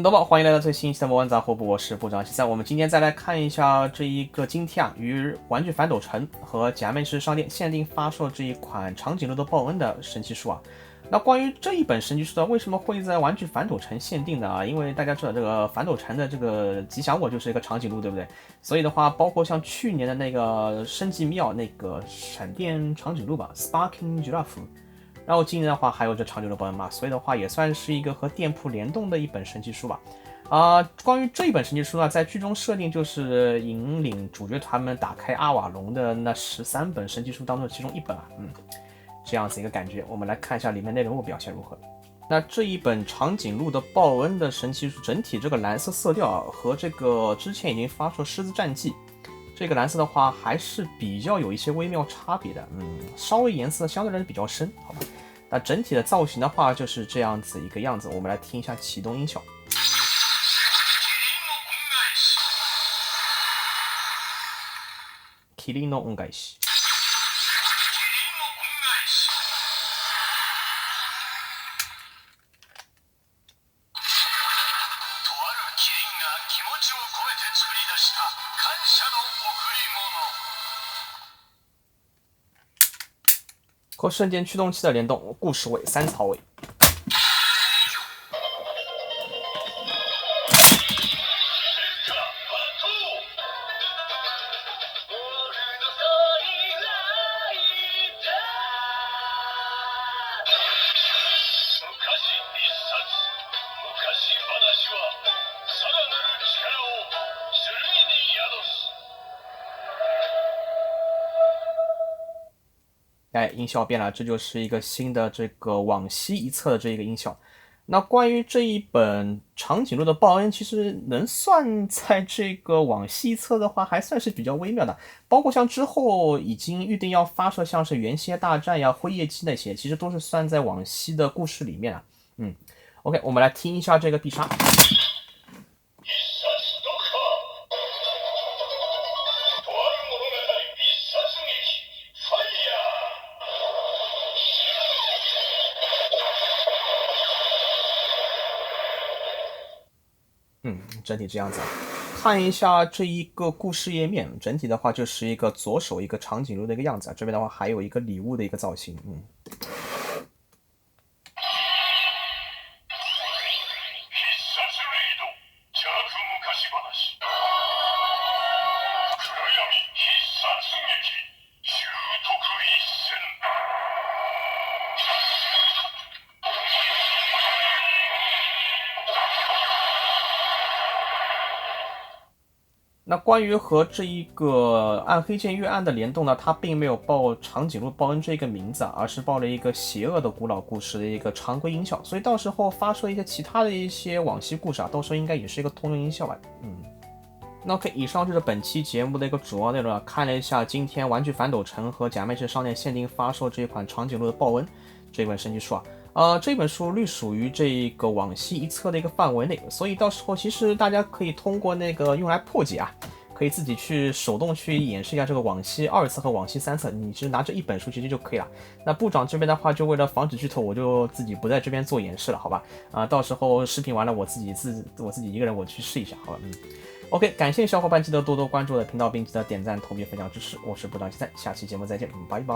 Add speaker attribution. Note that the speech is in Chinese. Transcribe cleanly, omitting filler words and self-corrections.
Speaker 1: 都好，欢迎来到最新一期的魔玩杂货铺，我是部长西三。我们今天再来看一下这一个今天与玩具反斗城和假面骑士商店限定发售这一款长颈鹿的报恩的神奇书啊。那关于这一本神奇书呢，为什么会在玩具反斗城限定呢？因为大家知道这个反斗城的这个吉祥物就是一个长颈鹿，对不对？所以的话，包括像去年的那个升级妙那个闪电长颈鹿吧 ，Sparking Giraffe。然后今年的话还有这长久的报恩嘛，所以的话也算是一个和店铺联动的一本神奇书吧。关于这一本神奇书呢，在剧中设定就是引领主角团们打开阿瓦隆的那13本神奇书当中的其中一本啊，这样子一个感觉。我们来看一下里面内容物表现如何。那这一本长颈鹿的报恩的神奇书，整体这个蓝色色调啊，和这个之前已经发售狮子战记这个蓝色的话，还是比较有一些微妙差别的，稍微颜色相对来说比较深，好吧。那整体的造型的话就是这样子一个样子，我们来听一下启动音效。霧の恩返し。和瞬间驱动器的联动，故事尾3槽尾。音效变了，这就是一个新的这个往西一侧的这一个音效。那关于这一本长颈鹿的报恩，其实能算在这个往西一侧的话，还算是比较微妙的。包括像之后已经预定要发射，像是原蝎大战呀、辉夜姬那些，其实都是算在往西的故事里面啊。OK， 我们来听一下这个必杀。整体这样子，看一下这一个故事页面，整体的话就是一个左手一个长颈鹿的一个样子，这边的话还有一个礼物的一个造型，那关于和这一个暗黑剑月暗的联动呢，它并没有报长颈鹿报恩这个名字，而是报了一个邪恶的古老故事的一个常规音效，所以到时候发射一些其他的一些往昔故事啊，到时候应该也是一个通用音效吧。那 OK， 以上就是本期节目的一个主要内容了。看了一下今天玩具反斗城和假面骑士商店限定发售这一款长颈鹿的报恩这本神奇书啊，这本书隶属于这个往西一侧的一个范围内，所以到时候其实大家可以通过那个用来破解啊，可以自己去手动去演示一下这个往西2侧和往西3侧，你只拿这一本书其实就可以了。那部长这边的话，就为了防止剧透，我就自己不在这边做演示了，好吧？到时候视频完了，我自己一个人我去试一下，好吧？OK， 感谢小伙伴，记得多多关注我的频道，并记得点赞、投币、分享支持。我是部长7三，下期节目再见，拜拜。